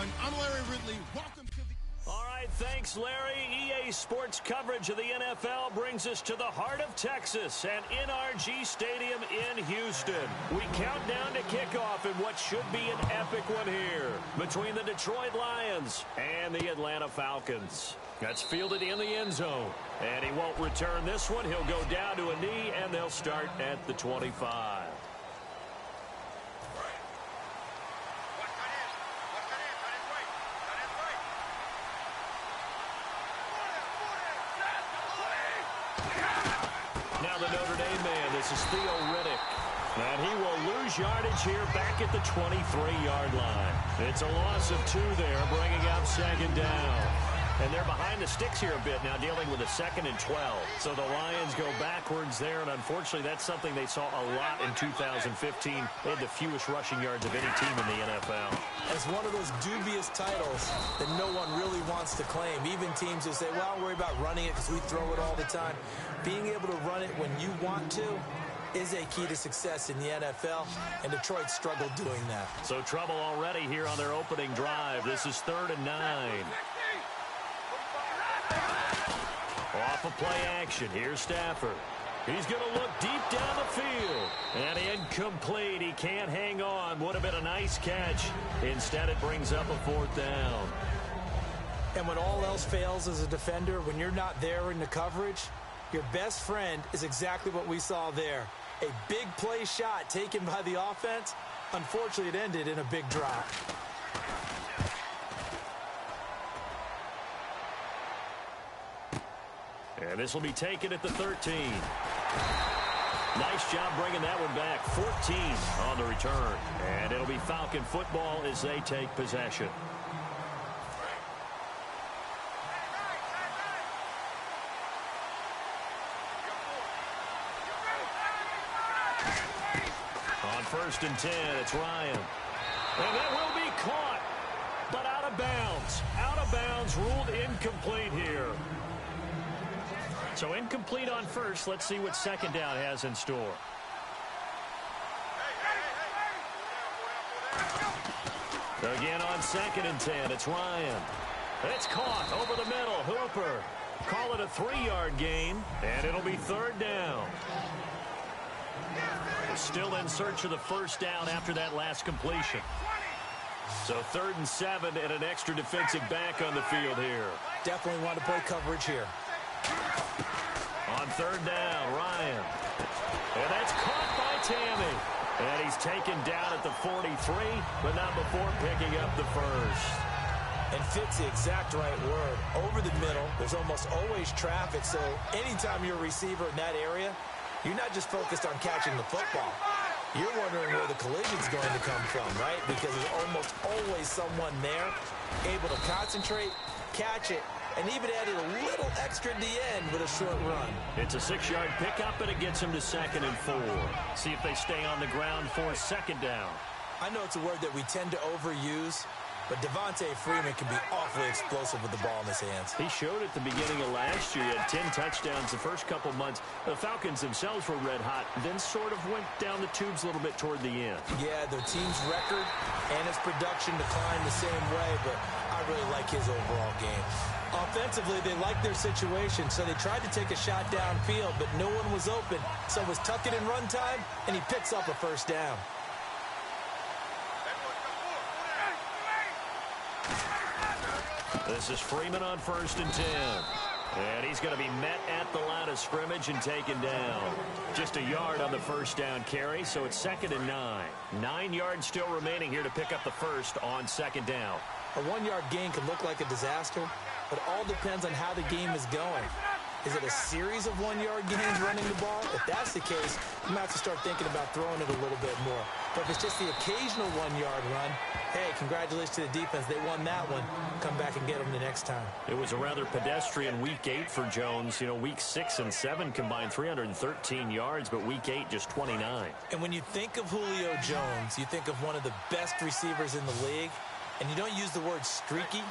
everyone. I'm Larry Ridley. Welcome to the... All right, thanks, Larry. EA Sports coverage of the NFL brings us to the heart of Texas and NRG Stadium in Houston. We count down to kickoff in what should be an epic one here between the Detroit Lions and the Atlanta Falcons. That's fielded in the end zone, and he won't return this one. He'll go down to a knee, and they'll start at the 25. Now the Notre Dame man, this is Theo Riddick. And he will lose yardage here back at the 23-yard line. It's a loss of 2 there, bringing up second down. And they're behind the sticks here a bit now, dealing with a 2nd and 12. So the Lions go backwards there, and unfortunately that's something they saw a lot in 2015. They had the fewest rushing yards of any team in the NFL. It's one of those dubious titles that no one really wants to claim. Even teams who say, well, I'll worry about running it because we throw it all the time. Being able to run it when you want to is a key to success in the NFL, and Detroit struggled doing that. So trouble already here on their opening drive. This is 3rd and 9. Off of play action, here's Stafford. He's going to look deep down the field. And incomplete. He can't hang on. Would have been a nice catch. Instead, it brings up a 4th down. And when all else fails as a defender, when you're not there in the coverage, your best friend is exactly what we saw there. A big play shot taken by the offense. Unfortunately, it ended in a big drop. And this will be taken at the 13. Nice job bringing that one back. 14 on the return. And it'll be Falcon football as they take possession. On 1st and 10, it's Ryan. And that will be caught, but out of bounds. Out of bounds, ruled incomplete here. So incomplete on first. Let's see what second down has in store. Again on 2nd and 10, it's Ryan. It's caught over the middle. Hooper. Call it a 3-yard gain, and it'll be 3rd down. Still in search of the 1st down after that last completion. So 3rd and 7 and an extra defensive back on the field here. Definitely want to play coverage here. On 3rd down, Ryan. And that's caught by Tammy. And he's taken down at the 43, but not before picking up the 1st. And fits the exact right word. Over the middle, there's almost always traffic, so anytime you're a receiver in that area, you're not just focused on catching the football. You're wondering where the collision's going to come from, right? Because there's almost always someone there able to concentrate, catch it, and even added a little extra at the end with a short run. It's a 6-yard pickup, and it gets him to 2nd and 4. See if they stay on the ground for 2nd down. I know it's a word that we tend to overuse, but Devontae Freeman can be awfully explosive with the ball in his hands. He showed at the beginning of last year. He had 10 touchdowns the first couple months. The Falcons themselves were red hot, then sort of went down the tubes a little bit toward the end. Yeah, their team's record and his production declined the same way, but I really like his overall game. Offensively, they liked their situation, so they tried to take a shot downfield, but no one was open. So it was tuck it in run time, and he picks up a 1st down. This is Freeman on 1st and 10. And he's going to be met at the line of scrimmage and taken down. Just a yard on the 1st down carry, so it's 2nd and 9. 9 yards still remaining here to pick up the 1st on 2nd down. A 1-yard gain can look like a disaster, but it all depends on how the game is going. Is it a series of 1-yard gains running the ball? If that's the case, you might have to start thinking about throwing it a little bit more. But if it's just the occasional 1-yard run, hey, congratulations to the defense. They won that one. Come back and get them the next time. It was a rather pedestrian week 8 for Jones. You know, week 6 and 7 combined 313 yards, but week 8 just 29. And when you think of Julio Jones, you think of one of the best receivers in the league, and you don't use the word streaky.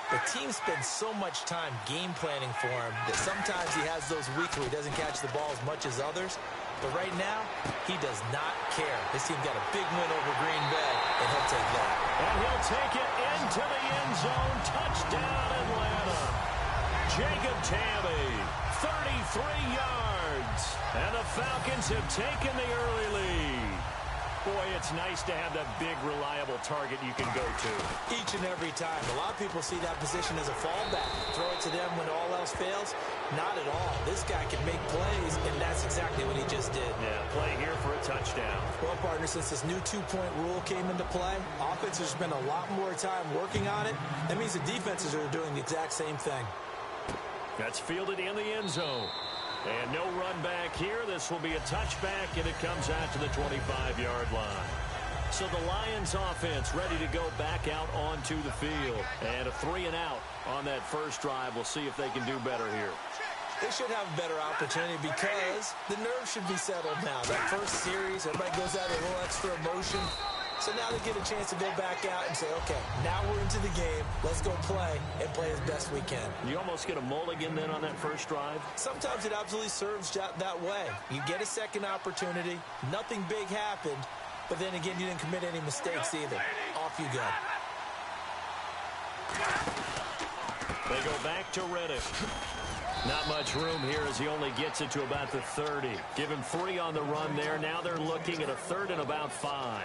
The team spends so much time game planning for him that sometimes he has those weeks where he doesn't catch the ball as much as others. But right now, he does not care. This team got a big win over Green Bay, and he'll take that. And he'll take it into the end zone. Touchdown, Atlanta. Jacob Tamme, 33 yards. And the Falcons have taken the early lead. Boy, it's nice to have that big, reliable target you can go to. Each and every time. A lot of people see that position as a fallback. Throw it to them when all else fails. Not at all. This guy can make plays, and that's exactly what he just did. Yeah, play here for a touchdown. Well, partner, since this new two-point rule came into play, offenses spend a lot more time working on it. That means the defenses are doing the exact same thing. That's fielded in the end zone. And no run back here. This will be a touchback, and it comes out to the 25-yard line. So the Lions offense ready to go back out onto the field. And a 3-and-out on that first drive. We'll see if they can do better here. They should have a better opportunity because the nerves should be settled now. That first series, everybody goes out with a little extra emotion. So now they get a chance to go back out and say, okay, now we're into the game. Let's go play and play as best we can. You almost get a mulligan then on that first drive? Sometimes it absolutely serves that way. You get a second opportunity. Nothing big happened. But then again, you didn't commit any mistakes either. Off you go. They go back to Reddick. Not much room here as he only gets it to about the 30. Give him 3 on the run there. Now they're looking at a 3rd and about 5.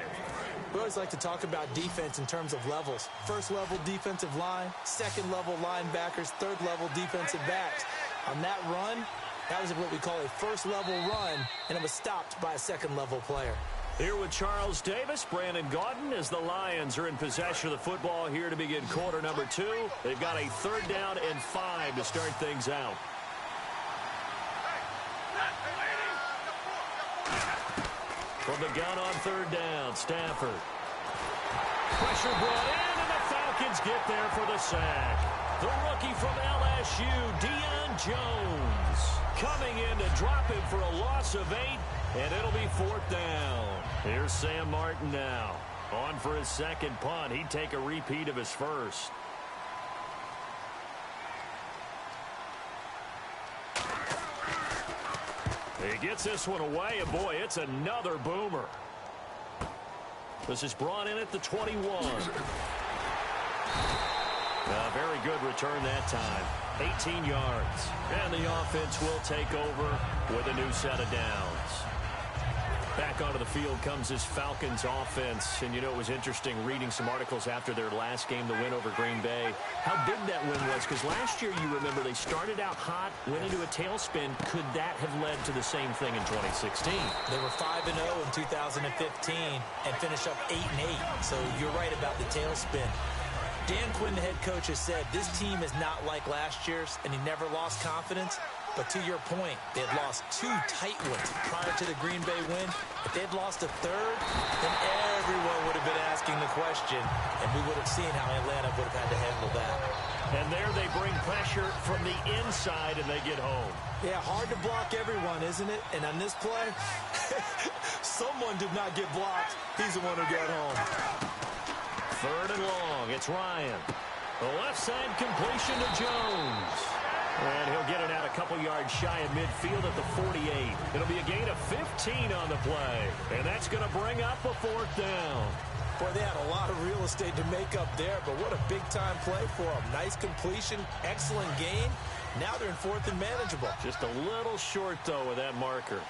We always like to talk about defense in terms of levels. First level defensive line, second level linebackers, third level defensive backs. On that run, that was what we call a first level run, and it was stopped by a second level player. Here with Charles Davis, Brandon Gaudin, as the Lions are in possession of the football here to begin quarter number 2. They've got a 3rd down and 5 to start things out. From the gun on 3rd down, Stafford. Pressure brought in, and the Falcons get there for the sack. The rookie from LSU, Deion Jones, coming in to drop him for a loss of 8, and it'll be 4th down. Here's Sam Martin now. On for his second punt. He'd take a repeat of his first. He gets this one away, and boy, it's another boomer. This is brought in at the 21. A very good return that time. 18 yards. And the offense will take over with a new set of downs. Back onto the field comes this Falcons offense. And, you know, it was interesting reading some articles after their last game, the win over Green Bay, how big that win was. Because last year, you remember, they started out hot, went into a tailspin. Could that have led to the same thing in 2016? They were 5-0 in 2015 and finished up 8-8. So you're right about the tailspin. Dan Quinn, the head coach, has said this team is not like last year's, and he never lost confidence. But to your point, they had lost 2 tight ones prior to the Green Bay win. If they had lost a 3rd, then everyone would have been asking the question, and we would have seen how Atlanta would have had to handle that. And there they bring pressure from the inside, and they get home. Yeah, hard to block everyone, isn't it? And on this play, someone did not get blocked. He's the one who got home. 3rd and long. It's Ryan. The left side completion to Jones. And he'll get it out a couple yards shy of midfield at the 48. It'll be a gain of 15 on the play. And that's going to bring up a 4th down. Boy, they had a lot of real estate to make up there, but what a big-time play for them. Nice completion, excellent gain. Now they're in 4th and manageable. Just a little short, though, with that marker.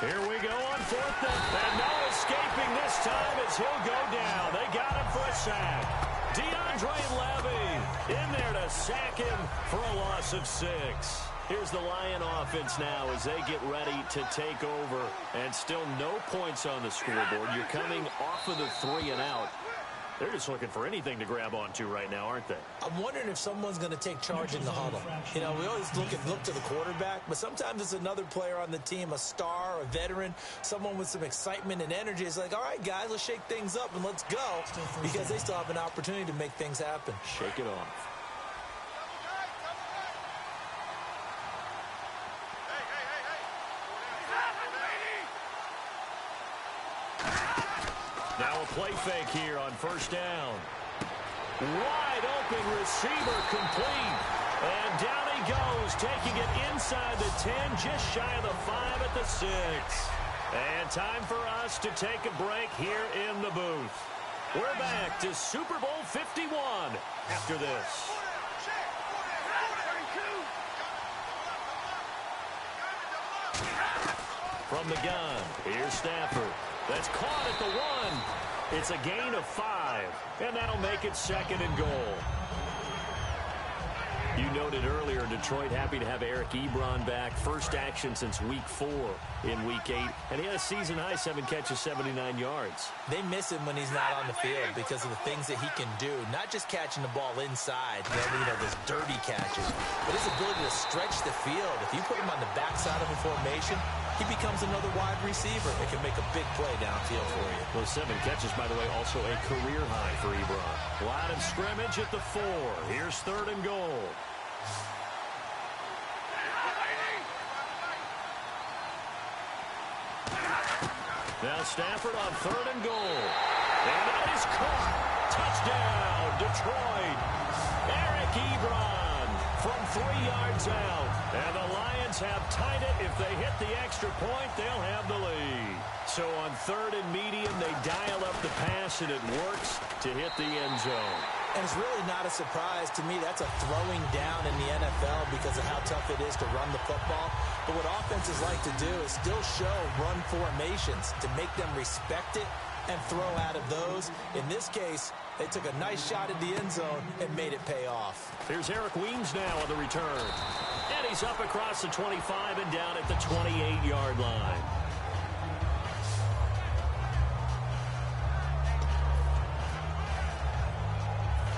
Here we go on 4th down. And no escaping this time as he'll go down. They got him for a sack. DeAndre Levy in there to sack him for a loss of 6. Here's the Lion offense now as they get ready to take over. And still no points on the scoreboard. You're coming off of the 3-and-out. They're just looking for anything to grab onto right now, aren't they? I'm wondering if someone's going to take charge in the huddle. You know, we always look to the quarterback, but sometimes it's another player on the team, a star, a veteran, someone with some excitement and energy. It's like, all right, guys, let's shake things up and let's go, because they still have an opportunity to make things happen. Shake it off. Now a play fake here on 1st down. Wide open receiver complete. And down he goes, taking it inside the 10, just shy of the 5 at the 6. And time for us to take a break here in the booth. We're back to Super Bowl 51 after this. From the gun, here's Stafford. That's caught at the 1. It's a gain of 5, and that'll make it 2nd and goal. You noted earlier, Detroit happy to have Eric Ebron back. First action since Week 4 in Week 8. And he had a season-high 7 catches, 79 yards. They miss him when he's not on the field because of the things that he can do. Not just catching the ball inside, those dirty catches, but his ability to stretch the field. If you put him on the backside of a formation, he becomes another wide receiver that can make a big play downfield for you. Those 7 catches, by the way, also a career high for Ebron. Line of scrimmage at the 4. Here's 3rd and goal. Now Stafford on 3rd and goal. And that is caught. Touchdown, Detroit. Eric Ebron from 3 yards out. And the Lions have tied it. If they hit the extra point, they'll have the lead. So on 3rd and medium, they dial up the pass, and it works to hit the end zone. And it's really not a surprise to me. That's a throwing down in the NFL because of how tough it is to run the football. But what offenses like to do is still show run formations to make them respect it and throw out of those. In this case, they took a nice shot at the end zone and made it pay off. Here's Eric Weems now on the return. And he's up across the 25 and down at the 28-yard line.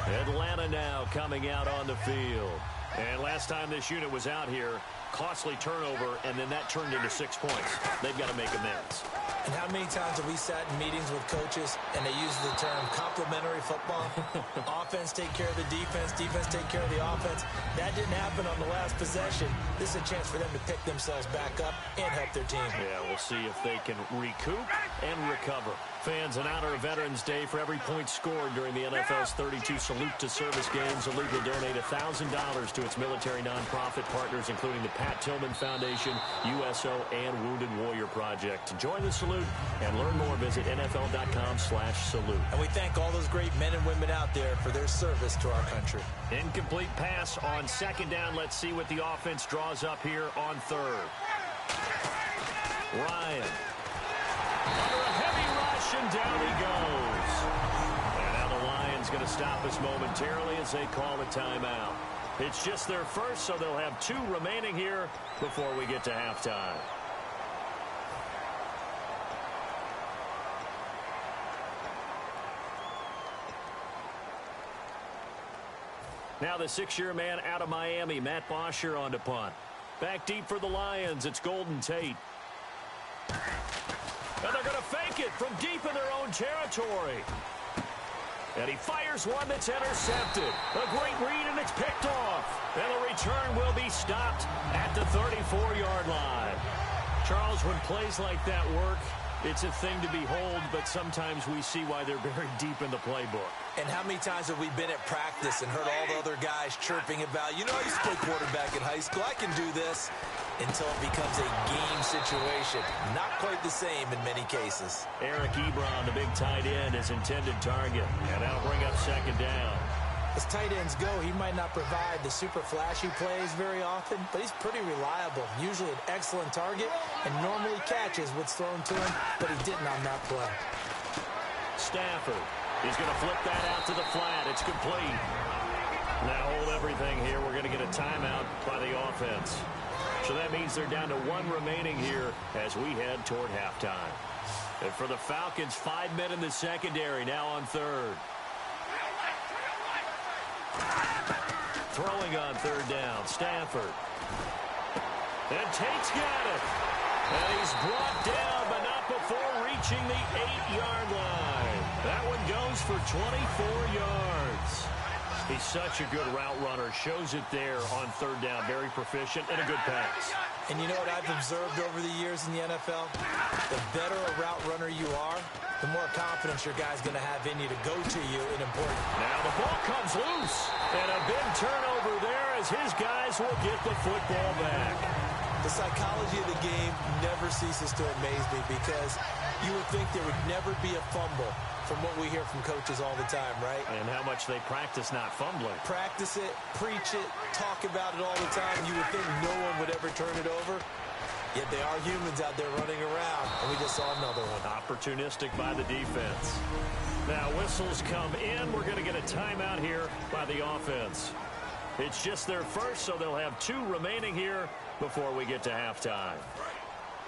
Atlanta now coming out on the field. And last time this unit was out here, costly turnover, and then that turned into 6 points. They've got to make amends. And how many times have we sat in meetings with coaches and they use the term complementary football? Offense take care of the defense, defense take care of the offense. That didn't happen on the last possession. This is a chance for them to pick themselves back up and help their team. Yeah, we'll see if they can recoup and recover. Fans, in honor of Veterans Day, for every point scored during the NFL's 32 Salute to Service games, the league will donate $1,000 to its military nonprofit partners, including the Pat Tillman Foundation, USO, and Wounded Warrior Project. To join the salute and learn more, visit NFL.com/salute. And we thank all those great men and women out there for their service to our country. Incomplete pass on 2nd down. Let's see what the offense draws up here on 3rd. Ryan. Under a heavy rush, and down he goes. And now the Lions going to stop us momentarily as they call a timeout. It's just their first, so they'll have 2 remaining here before we get to halftime. Now the 6-year man out of Miami, Matt Bosher on to punt. Back deep for the Lions, it's Golden Tate. And they're going to fake it from deep in their own territory. And he fires one that's intercepted. A great read, and it's picked off. And the return will be stopped at the 34-yard line. Charles, when plays like that work, it's a thing to behold, but sometimes we see why they're buried deep in the playbook. And how many times have we been at practice and heard all the other guys chirping about, I used to play quarterback in high school, I can do this, until it becomes a game situation. Not quite the same in many cases. Eric Ebron, the big tight end, is intended target. And that'll bring up 2nd down. As tight ends go, he might not provide the super flashy plays very often, but he's pretty reliable. Usually an excellent target, and normally catches what's thrown to him, but he didn't on that play. Stafford. He's going to flip that out to the flat. It's complete. Now hold everything here. We're going to get a timeout by the offense. So that means they're down to 1 remaining here as we head toward halftime. And for the Falcons, 5 men in the secondary, now on 3rd. Throwing on 3rd down, Stafford. And Tate's got it. And he's brought down, but not before reaching the 8-yard line. That one goes for 24 yards. He's such a good route runner. Shows it there on 3rd down. Very proficient and a good pass. And you know what I've observed over the years in the NFL? The better a route runner you are, the more confidence your guy's going to have in you to go to you in important. Now the ball comes loose. And a big turnover there as his guys will get the football back. The psychology of the game never ceases to amaze me because you would think there would never be a fumble from what we hear from coaches all the time, right? And how much they practice not fumbling. Practice it, preach it, talk about it all the time. You would think no one would ever turn it over. Yet they are humans out there running around, and we just saw another one. Opportunistic by the defense. Now whistles come in. We're going to get a timeout here by the offense. It's just their first, so they'll have 2 remaining here before we get to halftime.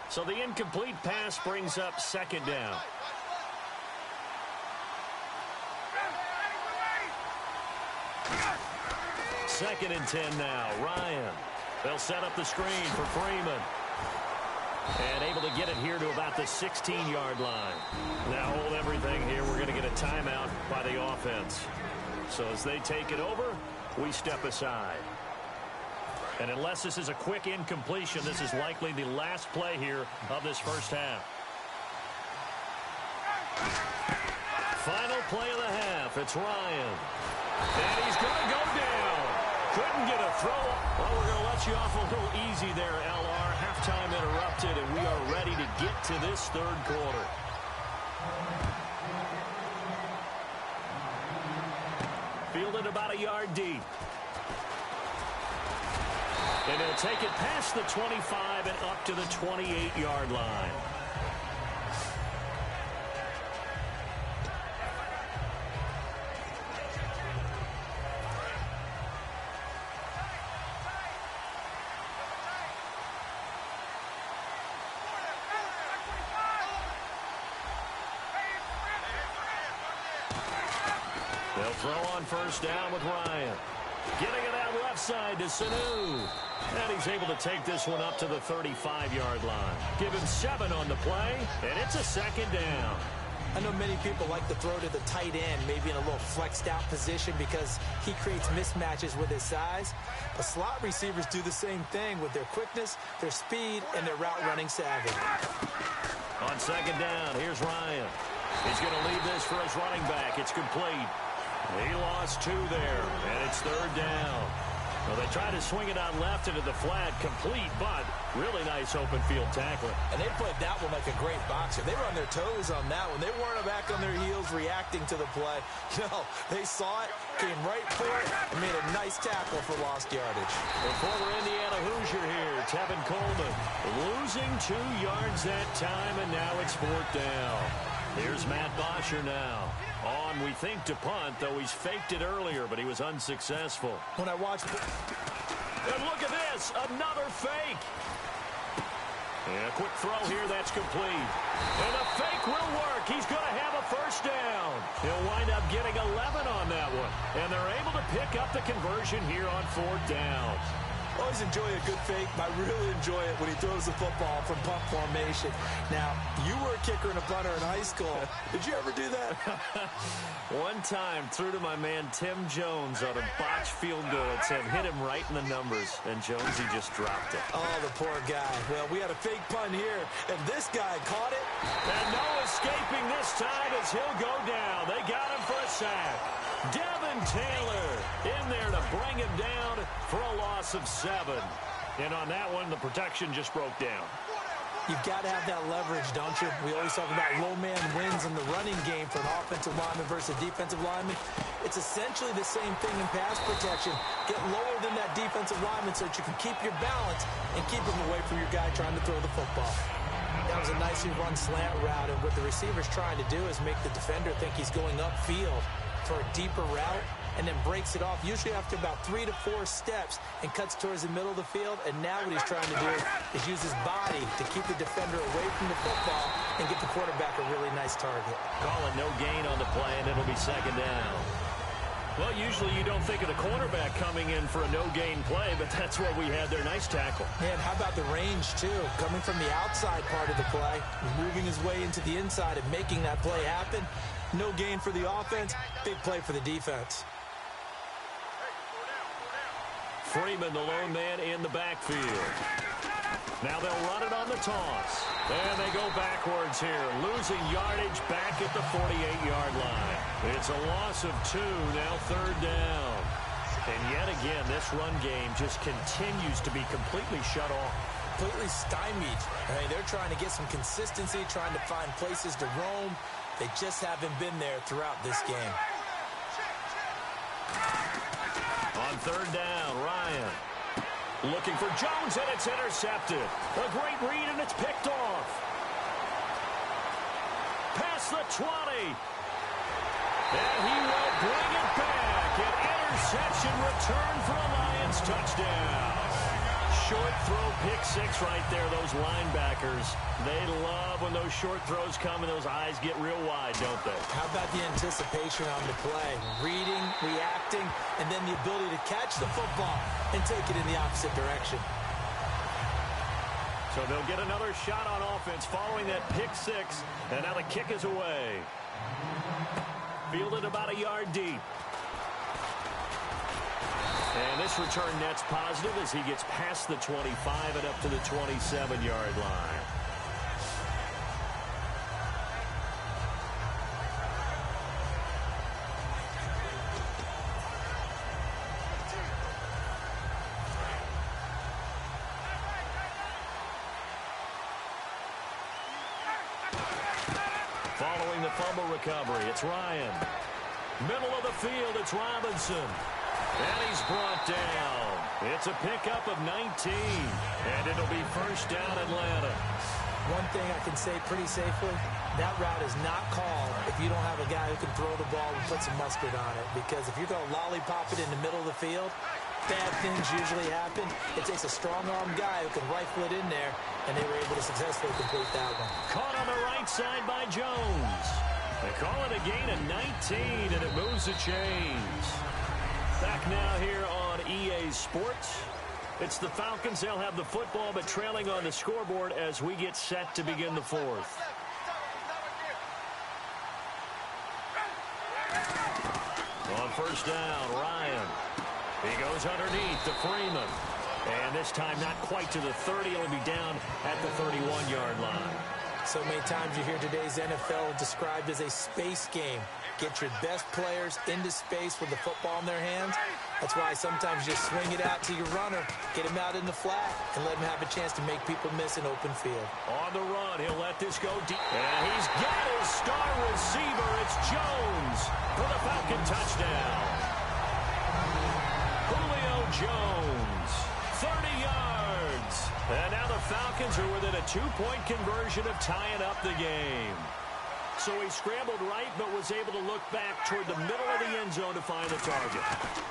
So the incomplete pass brings up second down. Second and 10 now. Ryan. They'll set up the screen for Freeman. And able to get it here to about the 16-yard line. Now hold everything here. We're going to get a timeout by the offense. So as they take it over, we step aside. And unless this is a quick incompletion, this is likely the last play here of this first half. Final play of the half. It's Ryan. And he's going to go down. Couldn't get a throw. Well, we're going to let you off a little easy there, LR. Halftime interrupted, and we are ready to get to this third quarter. Fielded about a yard deep. And he'll take it past the 25 and up to the 28-yard line. They'll throw on first down with Ryan. Getting it out left side to Sanu. And he's able to take this one up to the 35-yard line. Give him 7 on the play, and it's a second down. I know many people like to throw to the tight end, maybe in a little flexed out position because he creates mismatches with his size. But slot receivers do the same thing with their quickness, their speed, and their route running savvy. On second down, here's Ryan. He's going to leave this for his running back. It's complete. He lost 2 there, and it's third down. Well, they tried to swing it out left into the flat, complete, but really nice open field tackling. And they played that one like a great boxer. They were on their toes on that one. They weren't back on their heels reacting to the play. No, they saw it, came right for it, and made a nice tackle for lost yardage. The former Indiana Hoosier here, Tevin Coleman, losing 2 yards that time, and now it's fourth down. Here's Matt Bosher now. On, we think, to punt, though he's faked it earlier, but he was unsuccessful. When I watched... And look at this, another fake. And a quick throw here, that's complete. And the fake will work. He's going to have a first down. He'll wind up getting 11 on that one. And they're able to pick up the conversion here on fourth down. Always enjoy a good fake. I really enjoy it when he throws the football from punt formation. Now, you were a kicker and a punter in high school. Did you ever do that? One time, threw to my man Tim Jones on a botched field goal. It said hit him right in the numbers, and Jones, he just dropped it. Oh, the poor guy. Well, we had a fake punt here, and this guy caught it. And no escaping this time as he'll go down. They got him for a sack. Devin Taylor in there to bring him down for a loss of 7. And on that one, the protection just broke down. You've got to have that leverage, don't you? We always talk about low man wins in the running game for an offensive lineman versus defensive lineman. It's essentially the same thing in pass protection. Get lower than that defensive lineman so that you can keep your balance and keep him away from your guy trying to throw the football. That was a nicely run slant route, and what the receiver's trying to do is make the defender think he's going upfield for a deeper route, and then breaks it off, usually after about 3 to 4 steps, and cuts towards the middle of the field. And now what he's trying to do is use his body to keep the defender away from the football and get the quarterback a really nice target. Call it no gain on the play, and it'll be second down. Well, usually you don't think of the cornerback coming in for a no-gain play, but that's what we had there. Nice tackle. And how about the range, too? Coming from the outside part of the play, moving his way into the inside and making that play happen. No gain for the offense, big play for the defense. Freeman, the lone man in the backfield. Now they'll run it on the toss. And they go backwards here, losing yardage back at the 48-yard line. It's a loss of 2, now third down. And yet again, this run game just continues to be completely shut off. Completely stymied. I mean, they're trying to get some consistency, trying to find places to roam. They just haven't been there throughout this game. On third down, Ryan. Looking for Jones, and it's intercepted. A great read, and it's picked off. Past the 20. And he will bring it back. An interception return for a Lions touchdown. Short throw, pick six right there. Those linebackers, they love when those short throws come and those eyes get real wide, don't they? How about the anticipation on the play? Reading, reacting, and then the ability to catch the football and take it in the opposite direction. So they'll get another shot on offense following that pick six, and now the kick is away. Fielded about a yard deep. And this return net's positive as he gets past the 25 and up to the 27-yard line. Following the fumble recovery, it's Ryan. Middle of the field, it's Robinson. And he's brought down. It's a pickup of 19. And it'll be first down Atlanta. One thing I can say pretty safely, that route is not called if you don't have a guy who can throw the ball and put some mustard on it. Because if you're going to lollipop it in the middle of the field, bad things usually happen. It takes a strong-arm guy who can rifle it in there, and they were able to successfully complete that one. Caught on the right side by Jones. They call it a gain of 19, and it moves the chains. Back now here on EA Sports. It's the Falcons. They'll have the football, but trailing on the scoreboard as we get set to begin the fourth. On first down, Ryan. He goes underneath to Freeman. And this time not quite to the 30. It'll be down at the 31-yard line. So many times you hear today's NFL described as a space game. Get your best players into space with the football in their hands. That's why sometimes you just swing it out to your runner, get him out in the flat, and let him have a chance to make people miss an open field. On the run, he'll let this go deep. And he's got his star receiver. It's Jones for the Falcon touchdown. Julio Jones, 30 yards. And now the Falcons are within a 2-point conversion of tying up the game. So he scrambled right, but was able to look back toward the middle of the end zone to find the target.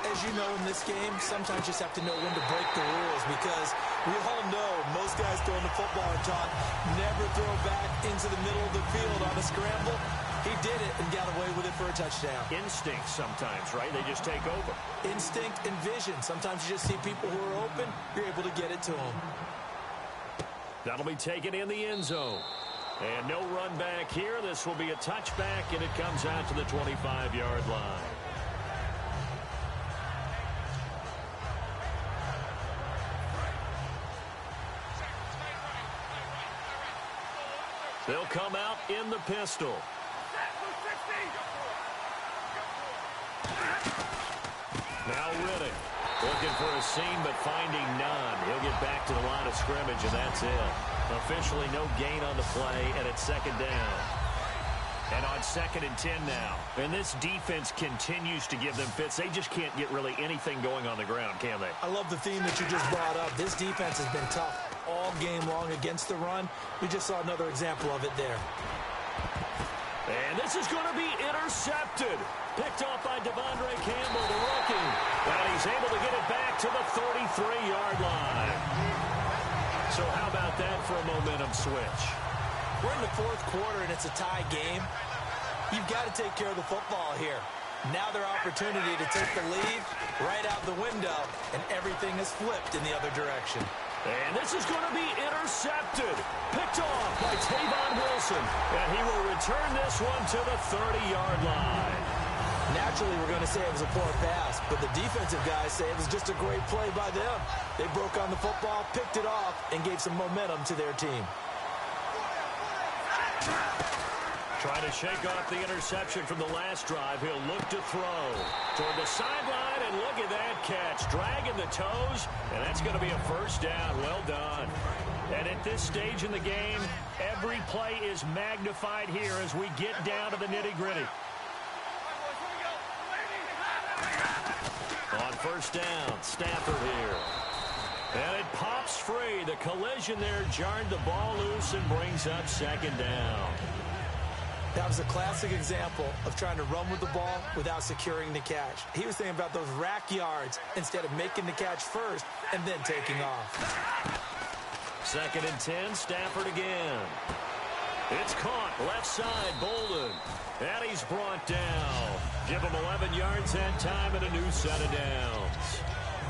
As you know, in this game, sometimes you just have to know when to break the rules, because we all know most guys throwing the football are taught never throw back into the middle of the field on a scramble. He did it and got away with it for a touchdown. Instinct sometimes, right? They just take over. Instinct and vision. Sometimes you just see people who are open, you're able to get it to them. That'll be taken in the end zone. And no run back here. This will be a touchback, and it comes out to the 25-yard line. They'll come out in the pistol. Now Riddick looking for a seam, but finding none. He'll get back to the line of scrimmage, and that's it. Officially no gain on the play, and it's second down. And on 2nd and 10 now. And this defense continues to give them fits. They just can't get really anything going on the ground, can they? I love the theme that you just brought up. This defense has been tough all game long against the run. We just saw another example of it there. And this is going to be intercepted. Picked off by Devondre Campbell, the rookie. And he's able to get it back to the 33-yard line. So how about that for a momentum switch? We're in the fourth quarter, and it's a tie game. You've got to take care of the football here. Now their opportunity to take the lead right out the window, and everything is flipped in the other direction. And this is going to be intercepted. Picked off by Tavon Wilson. And he will return this one to the 30-yard line. Naturally, we're going to say it was a poor pass, but the defensive guys say it was just a great play by them. They broke on the football, picked it off, and gave some momentum to their team. Trying to shake off the interception from the last drive. He'll look to throw toward the sideline. right, and look at that catch. Dragging the toes, and that's going to be a first down. Well done. And at this stage in the game, every play is magnified here as we get down to the nitty-gritty. On first down, Stafford here. And it pops free. The collision there jarred the ball loose and brings up second down. That was a classic example of trying to run with the ball without securing the catch. He was thinking about those rack yards instead of making the catch first and then taking off. 2nd and 10, Stafford again. It's caught, left side, Bolden. And he's brought down. Give him 11 yards that time and a new set of downs.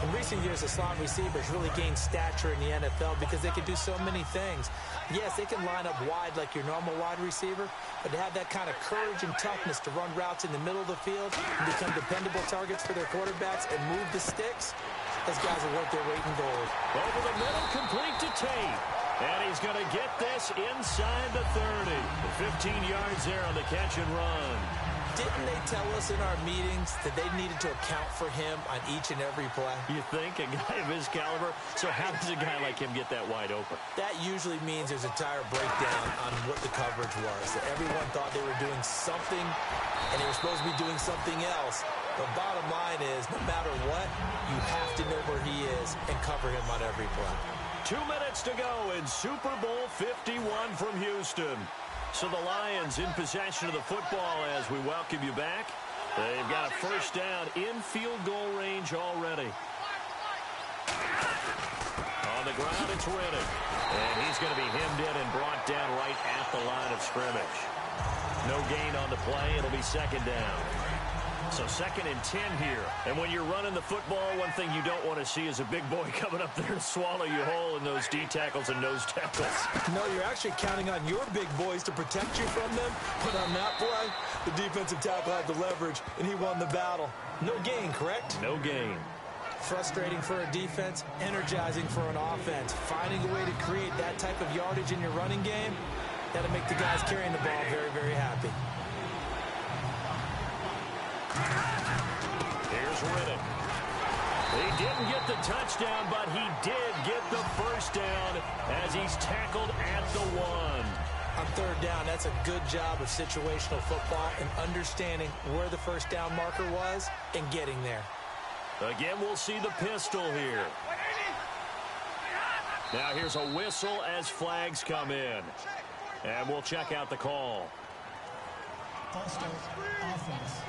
In recent years, the slot receivers really gained stature in the NFL because they can do so many things. Yes, they can line up wide like your normal wide receiver, but to have that kind of courage and toughness to run routes in the middle of the field and become dependable targets for their quarterbacks and move the sticks, those guys are worth their weight in gold. Over the middle, complete to Tate. And he's going to get this inside the 30. 15 yards there on the catch and run. Didn't they tell us in our meetings that they needed to account for him on each and every play? You think? A guy of his caliber? So how does a guy like him get that wide open? That usually means there's a tire breakdown on what the coverage was. That everyone thought they were doing something, and they were supposed to be doing something else. The bottom line is, no matter what, you have to know where he is and cover him on every play. 2 minutes to go in Super Bowl 51 from Houston. So the Lions in possession of the football as we welcome you back. They've got a first down in field goal range already. On the ground, it's Riddick. And he's going to be hemmed in and brought down right at the line of scrimmage. No gain on the play. It'll be second down. So 2nd and 10 here. And when you're running the football, one thing you don't want to see is a big boy coming up there and swallow you whole in those D tackles and nose tackles. No, you're actually counting on your big boys to protect you from them. But on that play, the defensive tackle had the leverage, and he won the battle. No gain, correct? No gain. Frustrating for a defense, energizing for an offense. Finding a way to create that type of yardage in your running game, that'll make the guys carrying the ball very, very happy. Here's Riddick. He didn't get the touchdown, but he did get the first down as he's tackled at the 1. On third down, that's a good job of situational football and understanding where the first down marker was and getting there. Again, we'll see the pistol here. Now here's a whistle as flags come in. And we'll check out the call. False start, offense.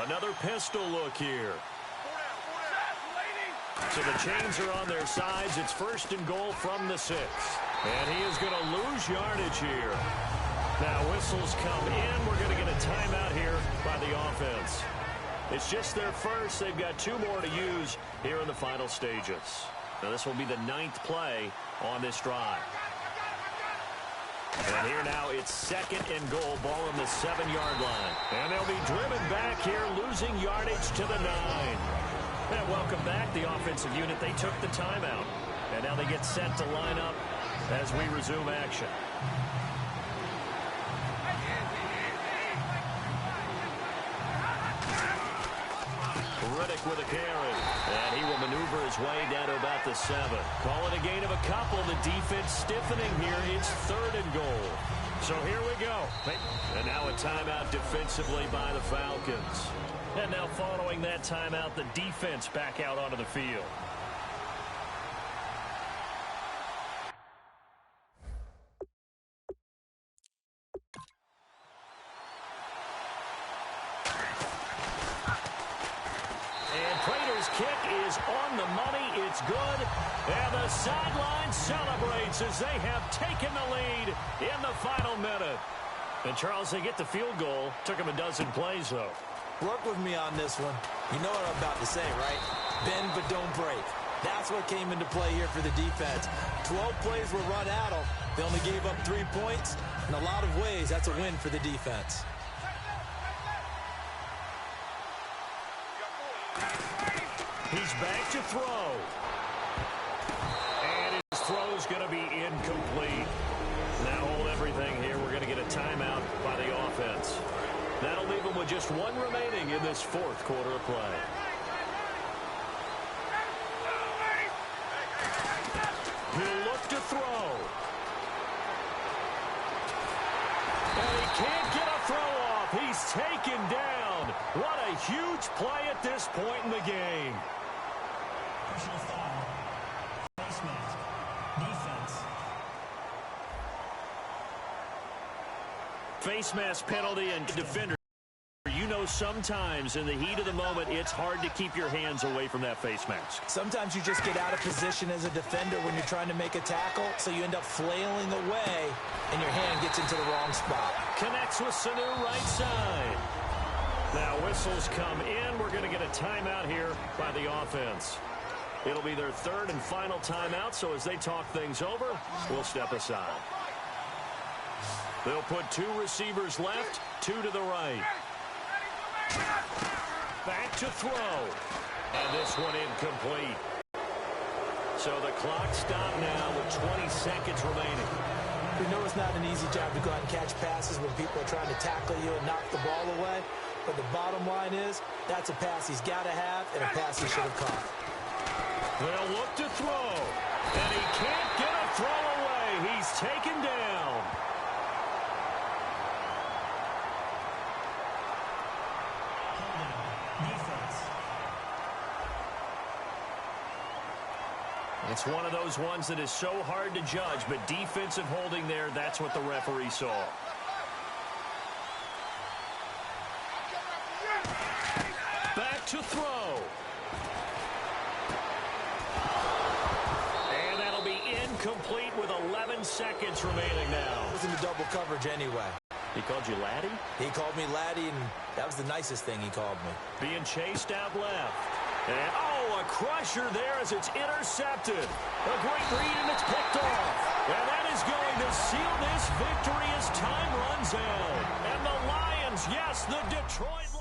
Another pistol look here. So the chains are on their sides. It's 1st and goal from the 6. And he is going to lose yardage here. Now whistles come in. We're going to get a timeout here by the offense. It's just their first. They've got 2 more to use here in the final stages. Now this will be the 9th play on this drive. And here now it's 2nd and goal, ball on the 7-yard line. And they'll be driven back here, losing yardage to the 9. And welcome back, the offensive unit. They took the timeout. And now they get set to line up as we resume action. Riddick with a carry. And he will maneuver his way down to about the 7. Call it a gain of a couple. The defense stiffening here. It's 3rd and goal. So here we go. And now a timeout defensively by the Falcons. And now following that timeout, the defense back out onto the field. Kick is on the money. It's good. And the sideline celebrates as they have taken the lead in the final minute. And, Charles, they get the field goal. Took them a dozen plays, though. Work with me on this one. You know what I'm about to say, right? Bend but don't break. That's what came into play here for the defense. 12 plays were run at them. They only gave up 3 points. In a lot of ways, that's a win for the defense. He's back to throw. And his throw's going to be incomplete. everything here. We're going to get a timeout by the offense. That'll leave them with just one remaining in this fourth quarter of play. He'll look to throw. And he can't get a throw off. He's taken down. What a huge play at this point in the game. Personal foul. Face mask. Defense. Face mask penalty and defender. You know, sometimes in the heat of the moment, it's hard to keep your hands away from that face mask. Sometimes you just get out of position as a defender when you're trying to make a tackle, so you end up flailing away, and your hand gets into the wrong spot. Connects with Sanu right side. Now whistles come in. We're going to get a timeout here by the offense. It'll be their third and final timeout, so as they talk things over, we'll step aside. They'll put two receivers left, two to the right. Back to throw. And this one incomplete. So the clock stopped now with 20 seconds remaining. We know it's not an easy job to go out and catch passes when people are trying to tackle you and knock the ball away. But the bottom line is, that's a pass he's got to have and a pass he should have caught. They'll look to throw. And he can't get a throw away. He's taken down. It's one of those ones that is so hard to judge, but defensive holding there, that's what the referee saw. Back to throw. And that'll be incomplete with 11 seconds remaining now. It was in the double coverage anyway. He called you laddie? He called me laddie, and that was the nicest thing he called me. Being chased out left. And, oh, a crusher there as it's intercepted. A great read, and it's picked off. And that is going to seal this victory as time runs out. And the Lions, yes, the Detroit